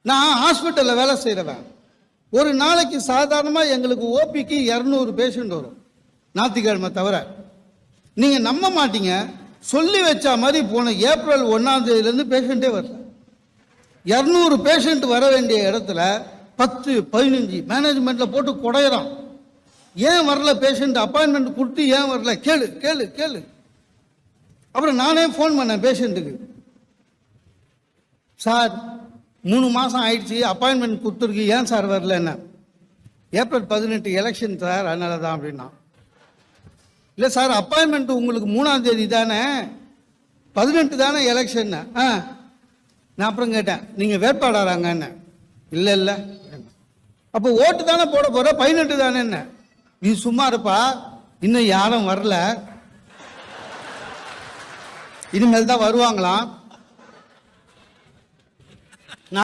நான் ஹாஸ்பிட்டலில் வேலை செய்கிறவன். ஒரு நாளைக்கு சாதாரணமாக எங்களுக்கு ஓபிக்கு 200 பேஷண்ட் வரும், ஞாயிற்றுக்கிழமை தவிர. நீங்கள் நம்ப மாட்டீங்க, சொல்லி வச்சா மாதிரி போன ஏப்ரல் 1ஆம் தேதியிலேருந்து பேஷண்ட்டே வரல. 200 பேஷண்ட் வர வேண்டிய இடத்துல 10-15 மேனேஜ்மெண்ட்டில் போட்டு குடையிறான். ஏன் வரல பேஷண்ட்? அப்பாயின்மெண்ட் கொடுத்து ஏன் வரல? கேளு கேளு கேளு. அப்புறம் நானே ஃபோன் பண்ணேன் பேஷண்ட்டுக்கு. சார் 3 மாதம் ஆயிடுச்சு, அப்பாயின்மெண்ட் கொடுத்துருக்கு, ஏன் சார் வரல? என்ன? ஏப்ரல் 18 எலெக்ஷன் சார், அதனால தான் அப்படின்னா. இல்லை சார், அப்பாயின்மெண்ட் உங்களுக்கு 3ஆம் தேதி தானே, 18 தானே எலெக்ஷன். நான் அப்புறம் கேட்டேன், நீங்கள் வேட்பாளராங்க? என்ன? இல்லை இல்லை. அப்போ ஓட்டு தானே போட போகிற, 18 தானே? என்ன? நீ சும்மா இருப்பா, இன்னும் யாரும் வரல, இனிமேல் தான் வருவாங்களாம்.